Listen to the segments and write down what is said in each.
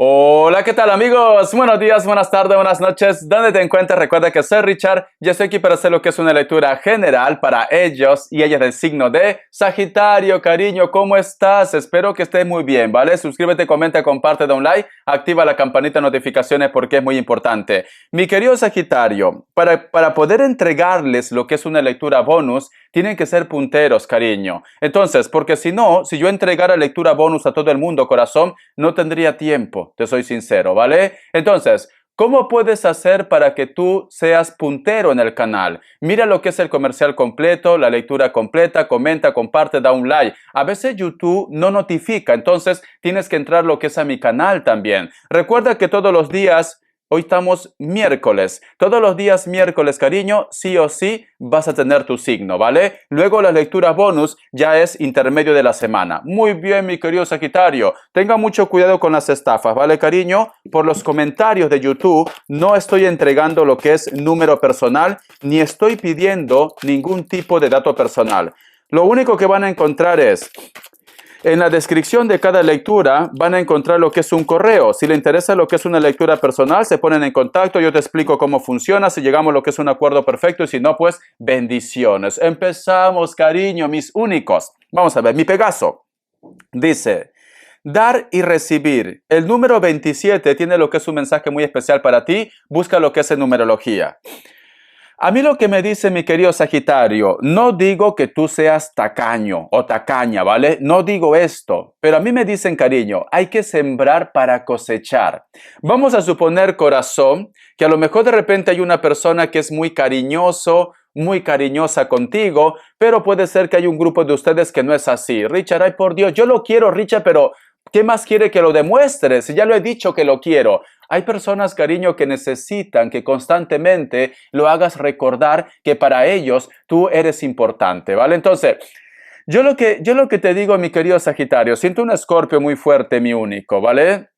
Hola, ¿qué tal amigos? Buenos días, buenas tardes, buenas noches. ¿Dónde te encuentras? Recuerda que soy Richard y estoy aquí para hacer lo que es una lectura general para ellos y ellas del signo de Sagitario. Cariño, ¿cómo estás? Espero que estés muy bien, ¿vale? Suscríbete, comenta, comparte, da un like, activa la campanita de notificaciones porque es muy importante. Mi querido Sagitario, para poder entregarles lo que es una lectura bonus, tienen que ser punteros, cariño. Entonces, porque si no, si yo entregara lectura bonus a todo el mundo, corazón, no tendría tiempo, te soy sincero, ¿vale? Entonces, ¿cómo puedes hacer para que tú seas puntero en el canal? Mira lo que es el comercial completo, la lectura completa, comenta, comparte, da un like. A veces YouTube no notifica, entonces tienes que entrar lo que es a mi canal también. Recuerda que todos los días... Hoy estamos miércoles. Todos los días miércoles, cariño, sí o sí vas a tener tu signo, ¿vale? Luego la lectura bonus ya es intermedio de la semana. Muy bien, mi querido Sagitario. Tenga mucho cuidado con las estafas, ¿vale, cariño? Por los comentarios de YouTube no estoy entregando lo que es número personal ni estoy pidiendo ningún tipo de dato personal. Lo único que van a encontrar es... En la descripción de cada lectura van a encontrar lo que es un correo. Si le interesa lo que es una lectura personal, se ponen en contacto. Yo te explico cómo funciona, si llegamos a lo que es un acuerdo perfecto y si no, pues bendiciones. Empezamos, cariño, mis únicos. Vamos a ver, mi Pegaso dice... Dar y recibir. El número 27 tiene lo que es un mensaje muy especial para ti. Busca lo que es en numerología. A mí lo que me dice mi querido Sagitario, no digo que tú seas tacaño o tacaña, ¿vale? No digo esto, pero a mí me dicen, cariño, hay que sembrar para cosechar. Vamos a suponer, corazón, que a lo mejor de repente hay una persona que es muy cariñoso, muy cariñosa contigo, pero puede ser que hay un grupo de ustedes que no es así. Richard, ay por Dios, yo lo quiero, Richard, pero ¿qué más quiere que lo demuestre? Si ya lo he dicho que lo quiero. Hay personas, cariño, que necesitan que constantemente lo hagas recordar que para ellos tú eres importante, ¿vale? Entonces, yo lo que te digo, mi querido Sagitario, siento un escorpio muy fuerte, mi único, ¿vale?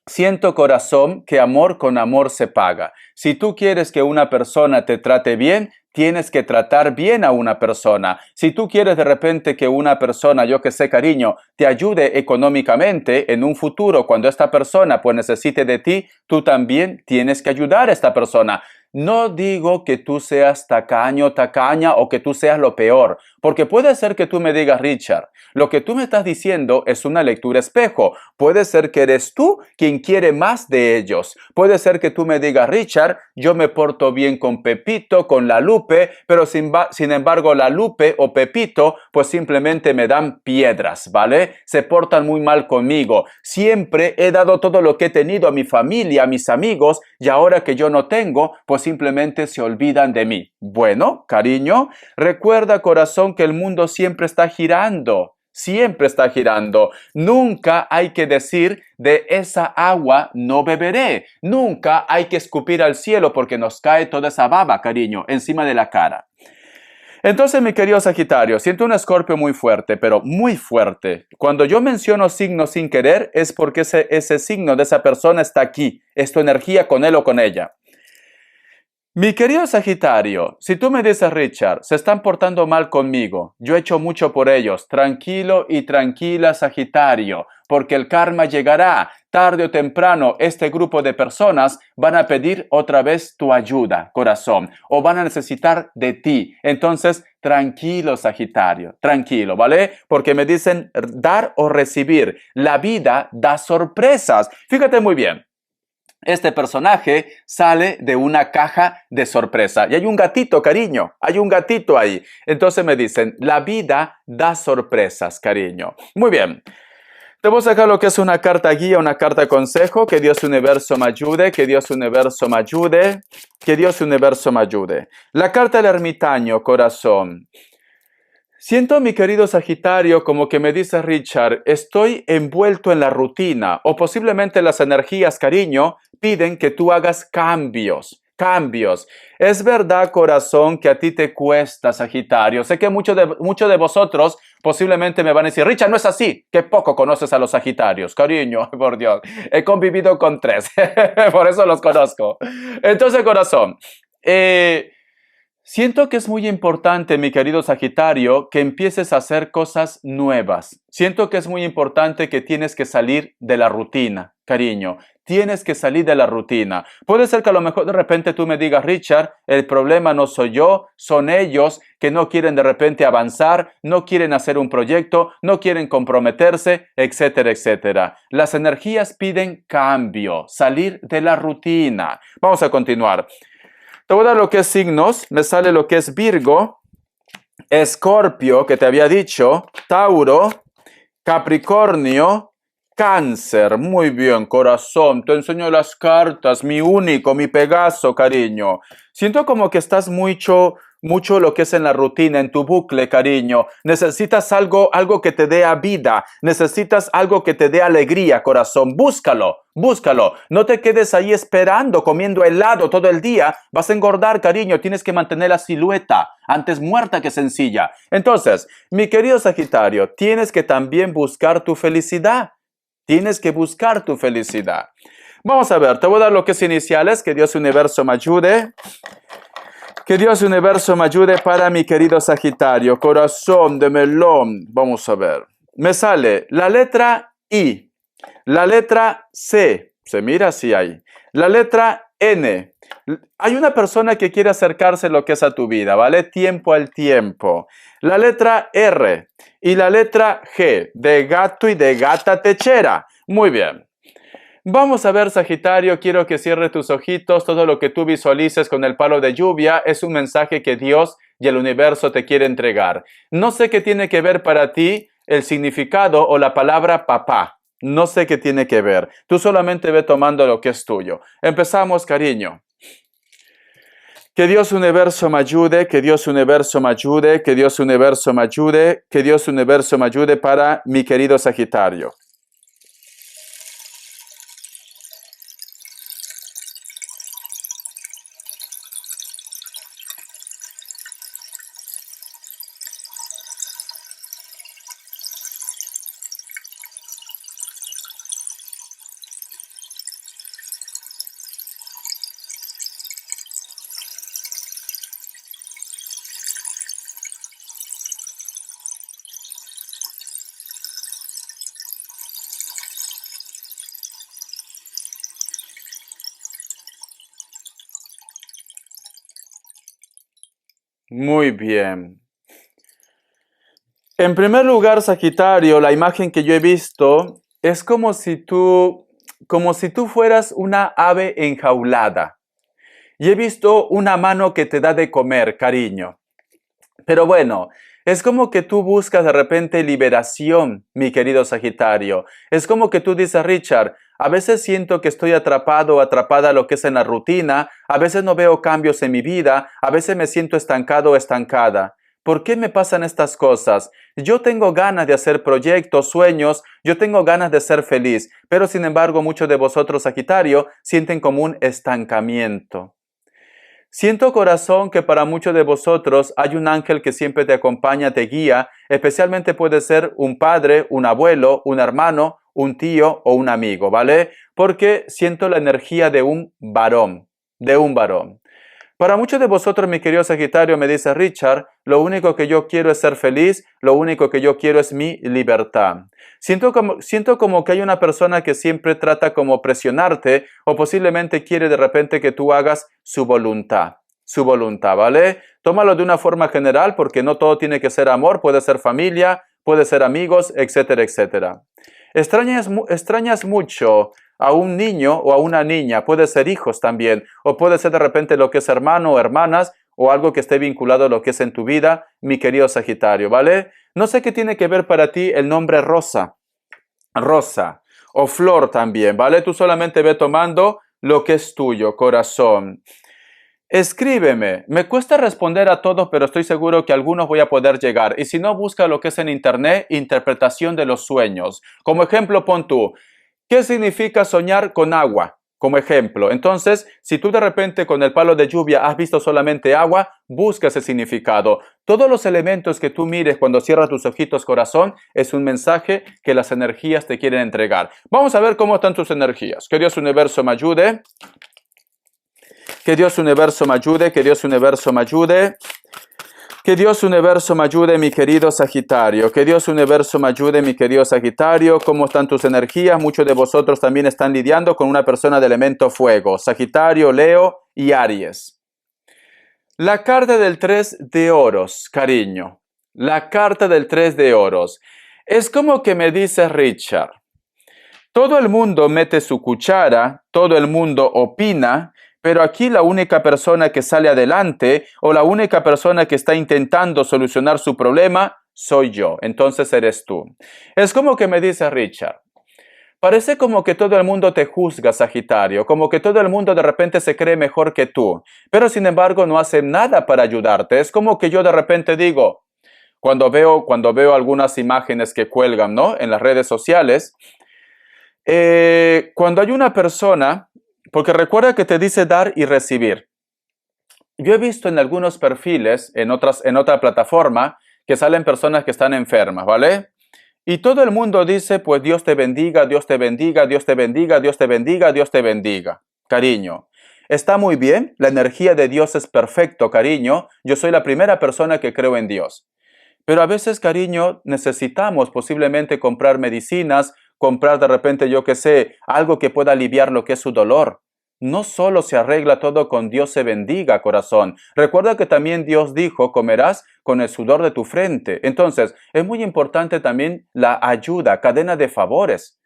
Siento, corazón, que amor con amor se paga. Si tú quieres que una persona te trate bien, tienes que tratar bien a una persona. Si tú quieres de repente que una persona, yo que sé, cariño, te ayude económicamente en un futuro, cuando esta persona pues necesite de ti, tú también tienes que ayudar a esta persona. No digo que tú seas tacaño, tacaña o que tú seas lo peor, porque puede ser que tú me digas, Richard, lo que tú me estás diciendo es una lectura espejo. Puede ser que eres tú quien quiere más de ellos. Puede ser que tú me digas, Richard, yo me porto bien con Pepito, con la Lupe, pero sin embargo la Lupe o Pepito pues simplemente me dan piedras, ¿vale? Se portan muy mal conmigo. Siempre he dado todo lo que he tenido a mi familia, a mis amigos, y ahora que yo no tengo, pues simplemente se olvidan de mí. Bueno, cariño, recuerda, corazón, que el mundo siempre está girando. Siempre está girando. Nunca hay que decir de esa agua no beberé. Nunca hay que escupir al cielo porque nos cae toda esa baba, cariño, encima de la cara. Entonces, mi querido Sagitario, siento un escorpio muy fuerte, pero muy fuerte. Cuando yo menciono signo sin querer es porque ese signo de esa persona está aquí. Es tu energía con él o con ella. Mi querido Sagitario, si tú me dices, Richard, se están portando mal conmigo, yo he hecho mucho por ellos, tranquilo y tranquila, Sagitario, porque el karma llegará, tarde o temprano este grupo de personas van a pedir otra vez tu ayuda, corazón, o van a necesitar de ti. Entonces, tranquilo, Sagitario, tranquilo, ¿vale? Porque me dicen dar o recibir. La vida da sorpresas. Fíjate muy bien. Este personaje sale de una caja de sorpresa. Y hay un gatito, cariño. Hay un gatito ahí. Entonces me dicen, la vida da sorpresas, cariño. Muy bien. Te voy a sacar lo que es una carta guía, una carta consejo. Que Dios universo me ayude, que Dios universo me ayude, que Dios universo me ayude. La carta del ermitaño, corazón. Siento, mi querido Sagitario, como que me dice Richard, estoy envuelto en la rutina o posiblemente las energías, cariño, piden que tú hagas cambios. Cambios. Es verdad, corazón, que a ti te cuesta, Sagitario. Sé que muchos de vosotros posiblemente me van a decir, Richard, no es así. Qué poco conoces a los Sagitarios. Cariño, por Dios. He convivido con 3. Por eso los conozco. Entonces, corazón, Siento que es muy importante, mi querido Sagitario, que empieces a hacer cosas nuevas. Siento que es muy importante que tienes que salir de la rutina, cariño. Tienes que salir de la rutina. Puede ser que a lo mejor de repente tú me digas, Richard, el problema no soy yo, son ellos que no quieren de repente avanzar, no quieren hacer un proyecto, no quieren comprometerse, etcétera, etcétera. Las energías piden cambio, salir de la rutina. Vamos a continuar. Te voy a dar lo que es signos, me sale lo que es Virgo, Escorpio, que te había dicho, Tauro, Capricornio, Cáncer. Muy bien, corazón, te enseño las cartas, mi único, mi Pegaso, cariño. Siento como que estás mucho lo que es en la rutina, en tu bucle, cariño. Necesitas algo que te dé vida. Necesitas algo que te dé alegría, corazón. Búscalo, búscalo. No te quedes ahí esperando, comiendo helado todo el día. Vas a engordar, cariño. Tienes que mantener la silueta. Antes muerta que sencilla. Entonces, mi querido Sagitario, tienes que también buscar tu felicidad. Tienes que buscar tu felicidad. Vamos a ver, te voy a dar lo que es iniciales. Que Dios Universo me ayude. Que Dios Universo me ayude para mi querido Sagitario. Corazón de melón. Vamos a ver. Me sale la letra I. La letra C. Se mira así ahí. La letra N. Hay una persona que quiere acercarse lo que es a tu vida, ¿vale? Tiempo al tiempo. La letra R. Y la letra G. De gato y de gata techera. Muy bien. Vamos a ver, Sagitario, quiero que cierres tus ojitos. Todo lo que tú visualices con el palo de lluvia es un mensaje que Dios y el universo te quiere entregar. No sé qué tiene que ver para ti el significado o la palabra papá. No sé qué tiene que ver. Tú solamente ve tomando lo que es tuyo. Empezamos, cariño. Que Dios Universo me ayude, que Dios Universo me ayude, que Dios Universo me ayude, que Dios Universo me ayude para mi querido Sagitario. Muy bien. En primer lugar, Sagitario, la imagen que yo he visto es como si tú fueras una ave enjaulada. Y he visto una mano que te da de comer, cariño. Pero bueno, es como que tú buscas de repente liberación, mi querido Sagitario. Es como que tú dices, Richard, a veces siento que estoy atrapado o atrapada a lo que es en la rutina, a veces no veo cambios en mi vida, a veces me siento estancado o estancada. ¿Por qué me pasan estas cosas? Yo tengo ganas de hacer proyectos, sueños, yo tengo ganas de ser feliz, pero sin embargo muchos de vosotros, Sagitario, sienten como un estancamiento. Siento, corazón, que para muchos de vosotros hay un ángel que siempre te acompaña, te guía, especialmente puede ser un padre, un abuelo, un hermano, un tío o un amigo, ¿vale? Porque siento la energía de un varón, de un varón. Para muchos de vosotros, mi querido Sagitario, me dice Richard, lo único que yo quiero es ser feliz, lo único que yo quiero es mi libertad. Siento como que hay una persona que siempre trata como presionarte o posiblemente quiere de repente que tú hagas su voluntad, ¿vale? Tómalo de una forma general porque no todo tiene que ser amor, puede ser familia, puede ser amigos, etcétera, etcétera. Extrañas mucho a un niño o a una niña, puede ser hijos también, o puede ser de repente lo que es hermano o hermanas, o algo que esté vinculado a lo que es en tu vida, mi querido Sagitario, ¿vale? No sé qué tiene que ver para ti el nombre Rosa, Rosa, o Flor también, ¿vale? Tú solamente ve tomando lo que es tuyo, corazón. Escríbeme. Me cuesta responder a todos, pero estoy seguro que a algunos voy a poder llegar. Y si no, busca lo que es en internet, interpretación de los sueños. Como ejemplo, pon tú, ¿qué significa soñar con agua? Como ejemplo. Entonces, si tú de repente con el palo de lluvia has visto solamente agua, busca ese significado. Todos los elementos que tú mires cuando cierras tus ojitos, corazón, es un mensaje que las energías te quieren entregar. Vamos a ver cómo están tus energías. Que Dios Universo me ayude. Que Dios universo me ayude, que Dios universo me ayude. Que Dios universo me ayude, mi querido Sagitario. Que Dios universo me ayude, mi querido Sagitario. ¿Cómo están tus energías? Muchos de vosotros también están lidiando con una persona de elemento fuego. Sagitario, Leo y Aries. La carta del 3 de oros, cariño. La carta del 3 de oros. Es como que me dice Richard. Todo el mundo mete su cuchara, todo el mundo opina, pero aquí la única persona que sale adelante o la única persona que está intentando solucionar su problema soy yo. Entonces eres tú. Es como que me dice Richard. Parece como que todo el mundo te juzga, Sagitario, como que todo el mundo de repente se cree mejor que tú, pero sin embargo no hace nada para ayudarte. Es como que yo de repente digo, cuando veo algunas imágenes que cuelgan, ¿no?, en las redes sociales, cuando hay una persona, porque recuerda que te dice dar y recibir. Yo he visto en algunos perfiles, en otra plataforma, que salen personas que están enfermas, ¿vale? Y todo el mundo dice, pues Dios te bendiga, Dios te bendiga, Dios te bendiga, Dios te bendiga, Dios te bendiga. Cariño, está muy bien, la energía de Dios es perfecto, cariño. Yo soy la primera persona que creo en Dios. Pero a veces, cariño, necesitamos posiblemente comprar medicinas, comprar de repente, yo qué sé, algo que pueda aliviar lo que es su dolor. No solo se arregla todo con Dios se bendiga, corazón. Recuerda que también Dios dijo, comerás con el sudor de tu frente. Entonces, es muy importante también la ayuda, cadena de favores.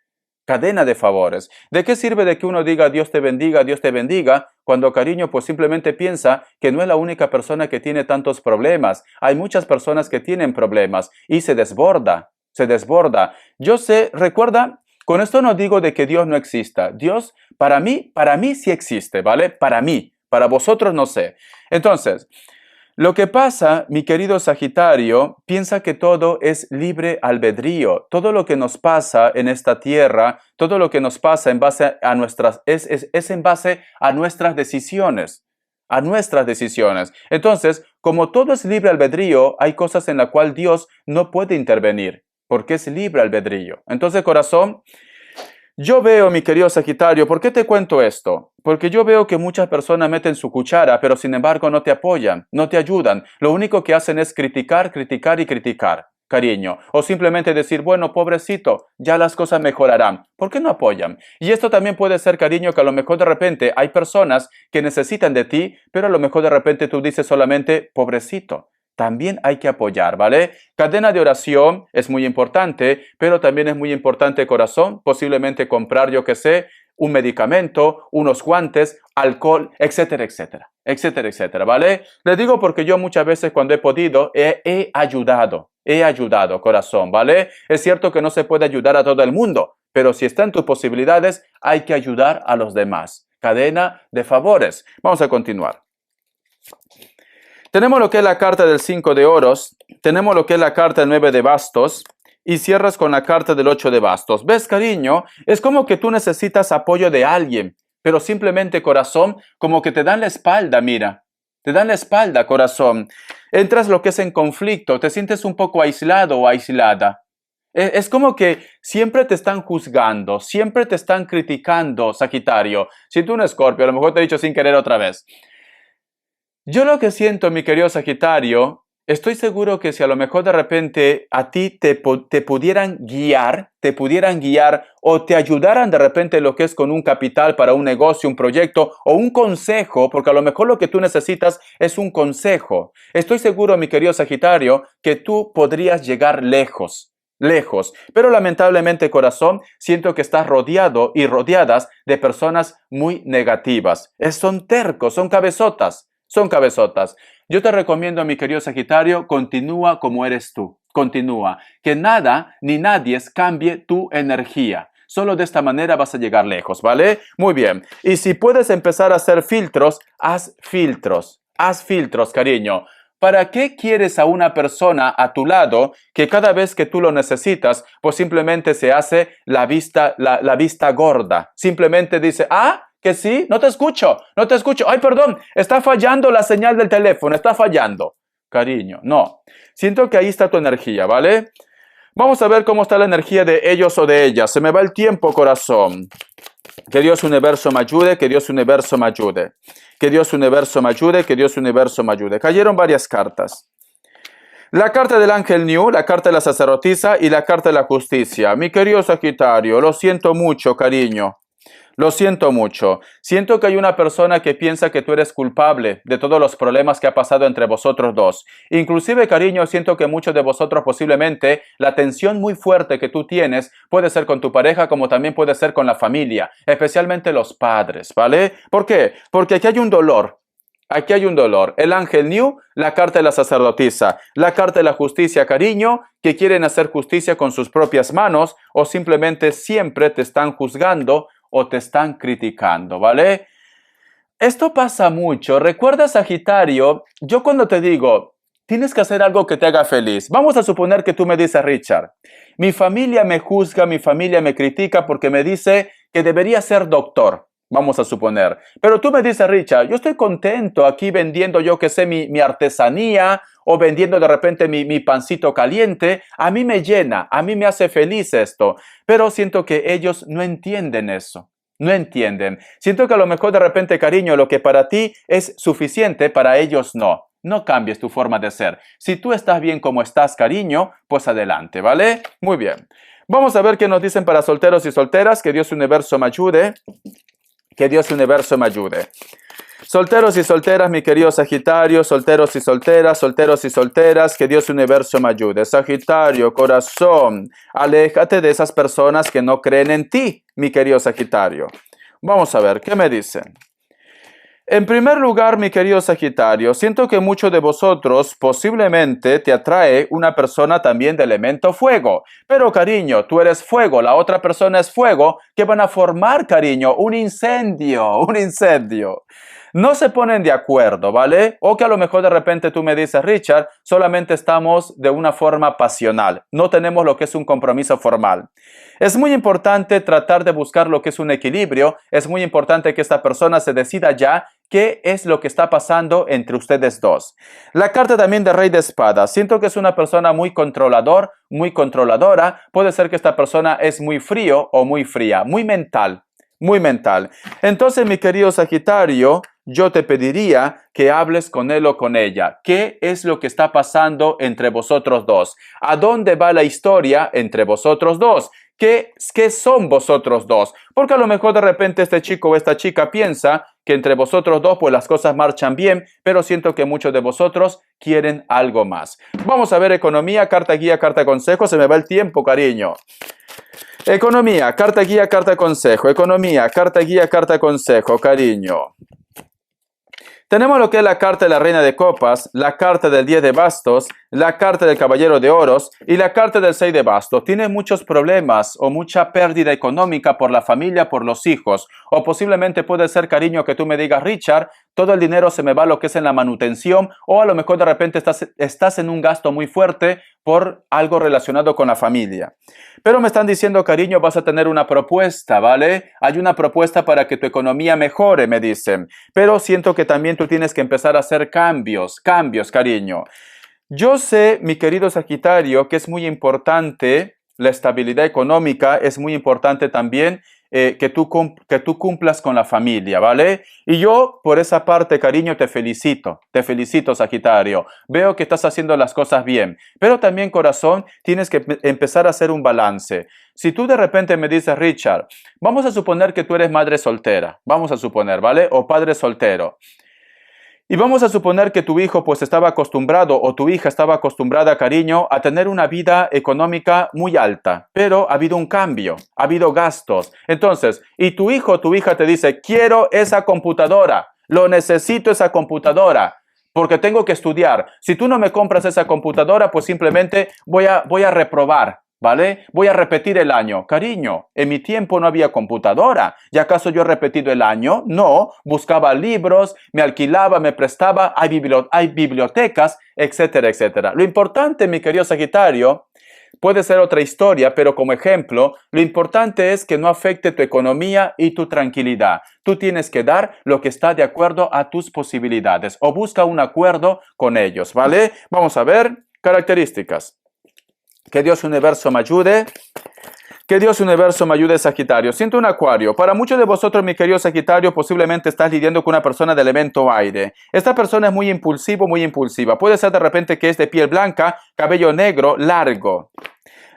Cadena de favores. ¿De qué sirve de que uno diga Dios te bendiga, cuando, cariño, pues simplemente piensa que no es la única persona que tiene tantos problemas? Hay muchas personas que tienen problemas y se desborda, se desborda. Yo sé, recuerda, con esto no digo de que Dios no exista. Dios, para mí sí existe, ¿vale? Para mí, para vosotros no sé. Entonces, lo que pasa, mi querido Sagitario, piensa que todo es libre albedrío. Todo lo que nos pasa en esta tierra, todo lo que nos pasa en base a nuestras, es en base a nuestras decisiones. A nuestras decisiones. Entonces, como todo es libre albedrío, hay cosas en las cuales Dios no puede intervenir, porque es libre albedrío. Entonces, corazón, yo veo, mi querido Sagitario, ¿por qué te cuento esto? Porque yo veo que muchas personas meten su cuchara, pero sin embargo no te apoyan, no te ayudan. Lo único que hacen es criticar, criticar y criticar, cariño. O simplemente decir, bueno, pobrecito, ya las cosas mejorarán. ¿Por qué no apoyan? Y esto también puede ser, cariño, que a lo mejor de repente hay personas que necesitan de ti, pero a lo mejor de repente tú dices solamente, pobrecito. También hay que apoyar, ¿vale? Cadena de oración es muy importante, pero también es muy importante, corazón, posiblemente comprar, yo qué sé, un medicamento, unos guantes, alcohol, etcétera, etcétera, etcétera, etcétera, ¿vale? Le digo porque yo muchas veces cuando he podido he ayudado, corazón, ¿vale? Es cierto que no se puede ayudar a todo el mundo, pero si está en tus posibilidades, hay que ayudar a los demás. Cadena de favores. Vamos a continuar. Tenemos lo que es la carta del 5 de oros, tenemos lo que es la carta del 9 de bastos y cierras con la carta del 8 de bastos. ¿Ves, cariño? Es como que tú necesitas apoyo de alguien, pero simplemente, corazón, como que te dan la espalda, mira. Te dan la espalda, corazón. Entras lo que es en conflicto, te sientes un poco aislado o aislada. Es como que siempre te están juzgando, siempre te están criticando, Sagitario. Si tú un Escorpio, a lo mejor te he dicho sin querer otra vez. Yo lo que siento, mi querido Sagitario, estoy seguro que si a lo mejor de repente a ti te pudieran guiar o te ayudaran de repente lo que es con un capital para un negocio, un proyecto o un consejo, porque a lo mejor lo que tú necesitas es un consejo. Estoy seguro, mi querido Sagitario, que tú podrías llegar lejos. Pero lamentablemente, corazón, siento que estás rodeado y rodeadas de personas muy negativas. Son tercos, son cabezotas. Son cabezotas. Yo te recomiendo, mi querido Sagitario, continúa como eres tú. Continúa. Que nada ni nadie cambie tu energía. Solo de esta manera vas a llegar lejos, ¿vale? Muy bien. Y si puedes empezar a hacer filtros, haz filtros. Haz filtros, cariño. ¿Para qué quieres a una persona a tu lado que cada vez que tú lo necesitas, pues simplemente se hace la vista gorda? Simplemente dice, que sí, no te escucho. Ay, perdón, está fallando la señal del teléfono, está fallando. Cariño, no. Siento que ahí está tu energía, ¿vale? Vamos a ver cómo está la energía de ellos o de ellas. Se me va el tiempo, corazón. Que Dios universo me ayude, que Dios universo me ayude. Que Dios universo me ayude, que Dios universo me ayude. Cayeron varias cartas. La carta del ángel New, la carta de la sacerdotisa y la carta de la justicia. Mi querido Sagitario, lo siento mucho, cariño. Lo siento mucho. Siento que hay una persona que piensa que tú eres culpable de todos los problemas que ha pasado entre vosotros dos. Inclusive, cariño, siento que muchos de vosotros posiblemente la tensión muy fuerte que tú tienes puede ser con tu pareja como también puede ser con la familia, especialmente los padres, ¿vale? ¿Por qué? Porque aquí hay un dolor. Aquí hay un dolor. El ángel New, la carta de la sacerdotisa, la carta de la justicia, cariño, que quieren hacer justicia con sus propias manos o simplemente siempre te están juzgando o te están criticando, ¿vale? Esto pasa mucho. Recuerda, Sagitario, yo cuando te digo, tienes que hacer algo que te haga feliz. Vamos a suponer que tú me dices, Richard, mi familia me juzga, mi familia me critica porque me dice que debería ser doctor. Vamos a suponer. Pero tú me dices, Richard, yo estoy contento aquí vendiendo, yo que sé, mi artesanía o vendiendo de repente mi pancito caliente. A mí me llena, a mí me hace feliz esto. Pero siento que ellos no entienden eso. No entienden. Siento que a lo mejor de repente, cariño, lo que para ti es suficiente, para ellos no. No cambies tu forma de ser. Si tú estás bien como estás, cariño, pues adelante, ¿vale? Muy bien. Vamos a ver qué nos dicen para solteros y solteras. Que Dios universo me ayude. Que Dios universo me ayude. Solteros y solteras, mi querido Sagitario, solteros y solteras, que Dios universo me ayude. Sagitario, corazón, aléjate de esas personas que no creen en ti, mi querido Sagitario. Vamos a ver, ¿qué me dicen? En primer lugar, mi querido Sagitario, siento que muchos de vosotros posiblemente te atrae una persona también de elemento fuego. Pero, cariño, tú eres fuego, la otra persona es fuego, que van a formar, cariño, un incendio, un incendio. No se ponen de acuerdo, ¿vale? O que a lo mejor de repente tú me dices, Richard, solamente estamos de una forma pasional, no tenemos lo que es un compromiso formal. Es muy importante tratar de buscar lo que es un equilibrio, es muy importante que esta persona se decida ya qué es lo que está pasando entre ustedes dos. La carta también de Rey de Espadas, siento que es una persona muy controlador, muy controladora, puede ser que esta persona es muy frío o muy fría, muy mental. Muy mental. Entonces, mi querido Sagitario, yo te pediría que hables con él o con ella. ¿Qué es lo que está pasando entre vosotros dos? ¿A dónde va la historia entre vosotros dos? ¿Qué son vosotros dos? Porque a lo mejor de repente este chico o esta chica piensa que entre vosotros dos pues las cosas marchan bien, pero siento que muchos de vosotros quieren algo más. Vamos a ver economía, carta guía, carta consejo. Se me va el tiempo, cariño. Economía, carta guía, carta consejo. Economía, carta guía, carta consejo, cariño. Tenemos lo que es la carta de la Reina de Copas, la carta del 10 de Bastos, la carta del Caballero de Oros y la carta del 6 de Bastos. Tiene muchos problemas o mucha pérdida económica por la familia, por los hijos. O posiblemente puede ser, cariño, que tú me digas, Richard, todo el dinero se me va lo que es en la manutención, o a lo mejor de repente estás en un gasto muy fuerte por algo relacionado con la familia. Pero me están diciendo, cariño, vas a tener una propuesta, ¿vale? Hay una propuesta para que tu economía mejore, me dicen. Pero siento que también tú tienes que empezar a hacer cambios, cariño. Yo sé, mi querido Sagitario, que es muy importante la estabilidad económica, es muy importante también que tú cumplas con la familia, ¿vale? Y yo, por esa parte, cariño, te felicito, Sagitario. Veo que estás haciendo las cosas bien, pero también, corazón, tienes que empezar a hacer un balance. Si tú de repente me dices, Richard, vamos a suponer que tú eres madre soltera, vamos a suponer, ¿vale? O padre soltero. Y vamos a suponer que tu hijo pues estaba acostumbrado o tu hija estaba acostumbrada, cariño, a tener una vida económica muy alta, pero ha habido un cambio, ha habido gastos. Entonces, y tu hijo o tu hija te dice, quiero esa computadora, lo necesito esa computadora, porque tengo que estudiar. Si tú no me compras esa computadora, pues simplemente voy a reprobar. ¿Vale? Voy a repetir el año. Cariño, en mi tiempo no había computadora. ¿Y acaso yo he repetido el año? No. Buscaba libros, me alquilaba, me prestaba, hay bibliotecas, etcétera, etcétera. Lo importante, mi querido Sagitario, puede ser otra historia, pero como ejemplo, lo importante es que no afecte tu economía y tu tranquilidad. Tú tienes que dar lo que está de acuerdo a tus posibilidades o busca un acuerdo con ellos, ¿vale? Vamos a ver características. Que Dios universo me ayude. Que Dios Universo me ayude, Sagitario. Siento un Acuario. Para muchos de vosotros, mi querido Sagitario, posiblemente estás lidiando con una persona de elemento aire. Esta persona es muy impulsivo, muy impulsiva. Puede ser de repente que es de piel blanca, cabello negro, largo.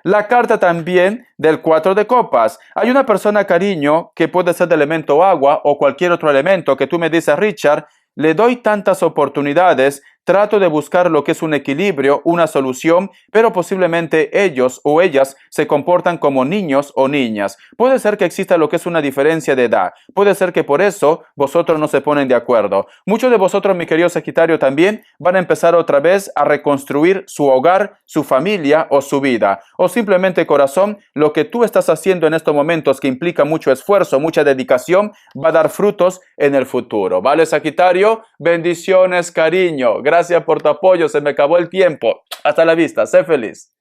La carta también del 4 de copas. Hay una persona, cariño, que puede ser de elemento agua o cualquier otro elemento que tú me dices, Richard, le doy tantas oportunidades, trato de buscar lo que es un equilibrio, una solución, pero posiblemente ellos o ellas se comportan como niños o niñas. Puede ser que exista lo que es una diferencia de edad. Puede ser que por eso vosotros no se ponen de acuerdo. Muchos de vosotros, mi querido Sagitario, también van a empezar otra vez a reconstruir su hogar, su familia o su vida. O simplemente, corazón, lo que tú estás haciendo en estos momentos que implica mucho esfuerzo, mucha dedicación, va a dar frutos en el futuro. ¿Vale, Sagitario? Bendiciones, cariño. Gracias por tu apoyo. Se me acabó el tiempo. Hasta la vista. Sé feliz.